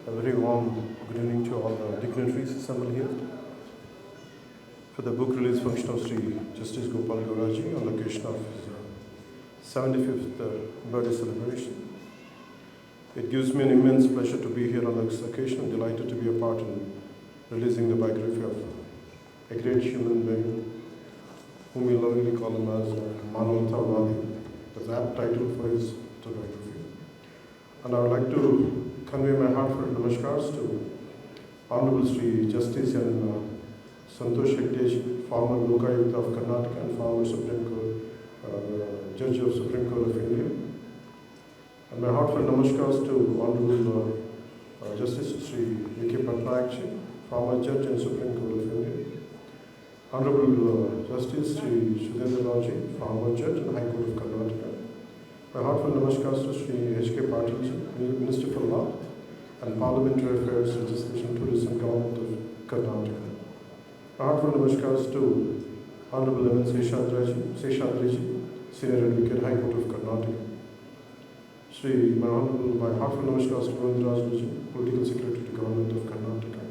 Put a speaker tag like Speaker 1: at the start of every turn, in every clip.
Speaker 1: A very warm good evening to all the dignitaries assembled here for the book release function of Sri Justice Gopal Gauraji on the occasion of his 75th birthday celebration. It gives me an immense pleasure to be here on this occasion. I'm delighted to be a part in releasing the biography of a great human being whom we lovingly call him as Manavata-Vadi. That's the apt title for his autobiography. And I would like to convey my heartfelt namaskars to Honorable Sri Justice and Santosh Hegdeji, former Lokayukta of Karnataka and former Supreme Court, Judge of Supreme Court of India. And my heartfelt namaskars to Honorable Justice Sri V.K. Patnaik, former Judge in Supreme Court of India. Honorable Justice Sri Sudhendra Rauji, former Judge in High Court of Karnataka. My heartfelt namaskars to Sri H.K. Patil, Minister for Law and Parliamentary Affairs, Legislation, Tourism, Government of Karnataka. My heartfelt namaskars to Honorable M. Seshadriji, Senior Advocate, High Court of Karnataka. My heartfelt namaskars to Govind Rajji, Political Secretary to Government of Karnataka.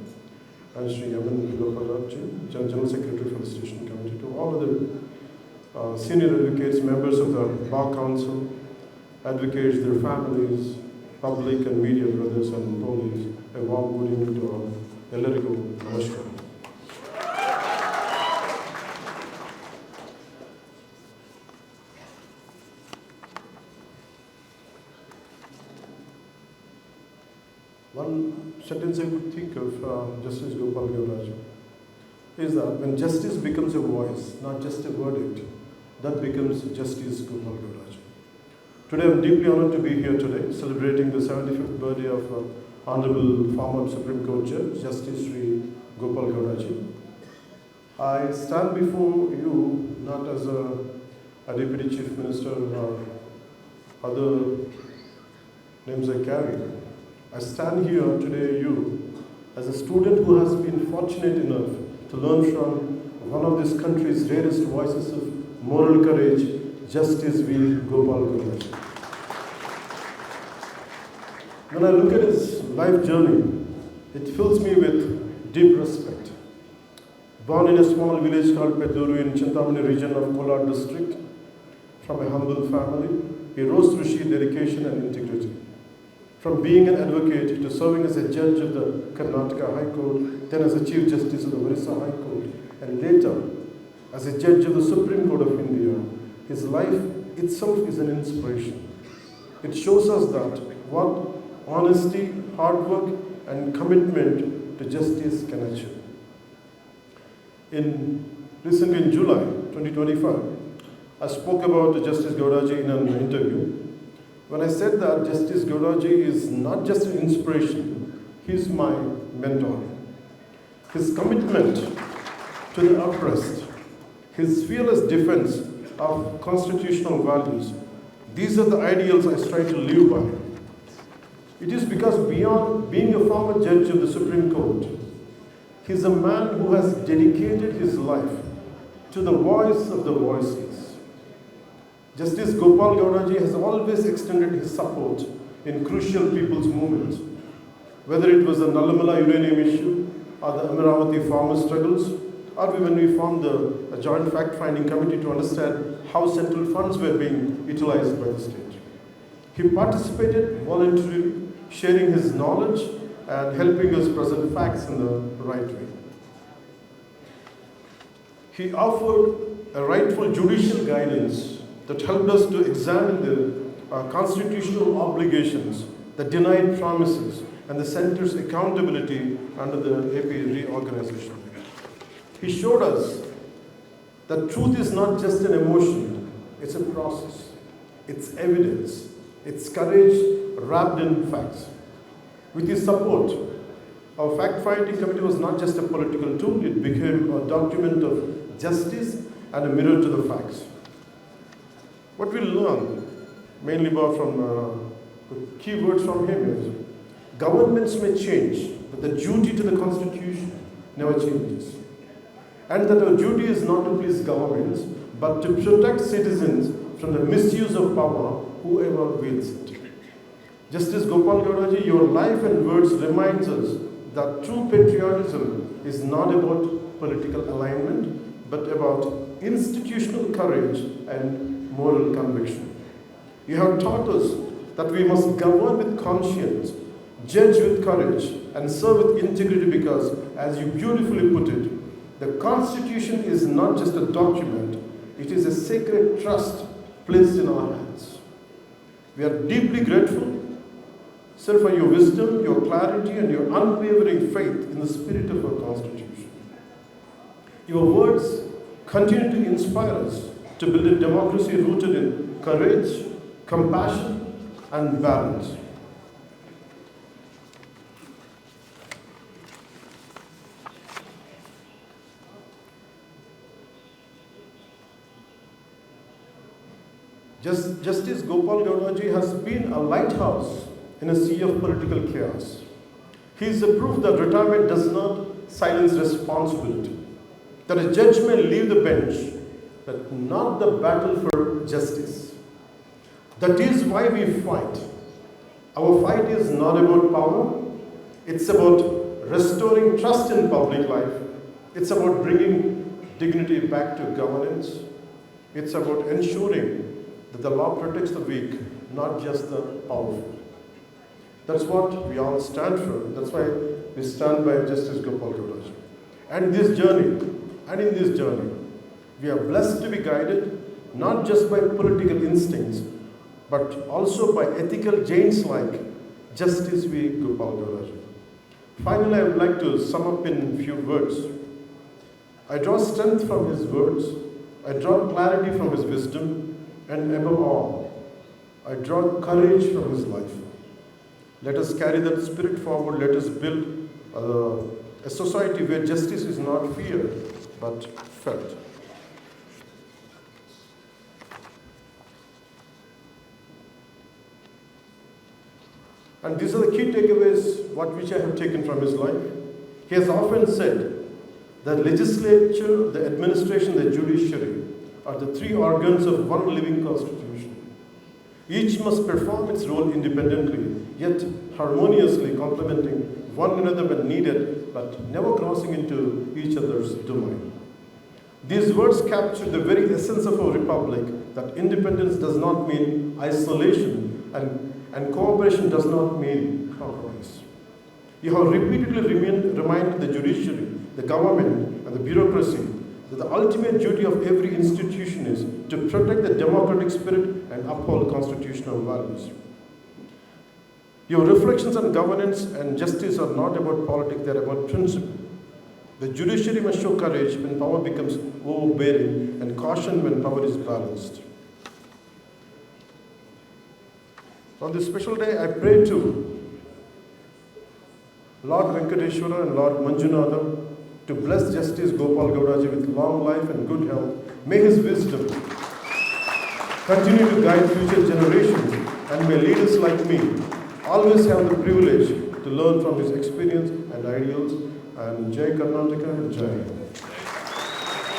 Speaker 1: And Sri Aman Gopalji, General Secretary for the Station Committee. To all other senior advocates, members of the Bar Council, advocates, their families, public and media brothers and police, a warm good evening to all. Ellarigu namaskar. One sentence I could think of Justice Gopal Gauraji is that when justice becomes a voice, not just a verdict, that becomes Justice Gopal Gauraji. Today I am deeply honored to be here today, celebrating the 75th birthday of Honorable former Supreme Court Judge, Justice Sri Gopal Gauraji. I stand before you not as a Deputy Chief Minister or other names I carry. I stand here today, as a student who has been fortunate enough to learn from one of this country's rarest voices of moral courage, Justice V. Gopal Gauraji. When I look at his life journey, it fills me with deep respect. Born in a small village called Peduru in Chintamani region of Kolar district, from a humble family, he rose through sheer dedication and integrity. From being an advocate to serving as a judge of the Karnataka High Court, then as a Chief Justice of the Orissa High Court, and later as a judge of the Supreme Court of India, his life itself is an inspiration. It shows us that what honesty, hard work, and commitment to justice can achieve. Recently in July 2025, I spoke about Justice Gauraji in an interview. When I said that Justice Gauraji is not just an inspiration, he is my mentor. His commitment to the oppressed, his fearless defense of constitutional values, these are the ideals I strive to live by. It is because beyond being a former judge of the Supreme Court, he is a man who has dedicated his life to the voice of the voiceless. Justice Gopal Gauraji has always extended his support in crucial people's movements, whether it was the Nallamala uranium issue or the Amaravati farmer struggles, or when we formed a joint fact-finding committee to understand how central funds were being utilized by the state. He participated voluntarily, sharing his knowledge and helping us present facts in the right way. He offered a rightful judicial guidance that helped us to examine the constitutional obligations, the denied promises, and the center's accountability under the AP reorganization. He showed us that truth is not just an emotion, it's a process, it's evidence, it's courage wrapped in facts. With his support, our fact-finding committee was not just a political tool, it became a document of justice and a mirror to the facts. What we learned, mainly from key words from him, is governments may change, but the duty to the Constitution never changes. And that our duty is not to please governments, but to protect citizens from the misuse of power, whoever wields it. Justice Gopal Gauraji, your life and words reminds us that true patriotism is not about political alignment, but about institutional courage and moral conviction. You have taught us that we must govern with conscience, judge with courage, and serve with integrity because, as you beautifully put it, the Constitution is not just a document, it is a sacred trust placed in our hands. We are deeply grateful, sir, for your wisdom, your clarity, and your unwavering faith in the spirit of our Constitution. Your words continue to inspire us to build a democracy rooted in courage, compassion, and balance. Justice Gopal Gauraji has been a lighthouse in a sea of political chaos. He is a proof that retirement does not silence responsibility, that a judge may leave the bench, but not the battle for justice. That is why we fight. Our fight is not about power, it's about restoring trust in public life, it's about bringing dignity back to governance, it's about ensuring that the law protects the weak, not just the powerful. That's what we all stand for. That's why we stand by Justice Gopal Gauraji. And in this journey, we are blessed to be guided not just by political instincts, but also by ethical giants like Justice V. Gopal Gauraji. Finally, I would like to sum up in a few words. I draw strength from his words, I draw clarity from his wisdom, and above all, I draw courage from his life. Let us carry that spirit forward. Let us build a society where justice is not feared, but felt. And these are the key takeaways which I have taken from his life. He has often said that legislature, the administration, the judiciary are the three organs of one living constitution. Each must perform its role independently, yet harmoniously complementing one another when needed, but never crossing into each other's domain. These words capture the very essence of our republic, that independence does not mean isolation and cooperation does not mean compromise. You have repeatedly reminded the judiciary, the government, and the bureaucracy that the ultimate duty of every institution is to protect the democratic spirit and uphold constitutional values. Your reflections on governance and justice are not about politics, they are about principle. The judiciary must show courage when power becomes overbearing and caution when power is balanced. On this special day, I pray to Lord Venkateshwara and Lord Manjunatha to bless Justice Gopal Gauraji with long life and good health. May his wisdom continue to guide future generations and may leaders like me always have the privilege to learn from his experience and ideals. And Jai Karnataka, Jai.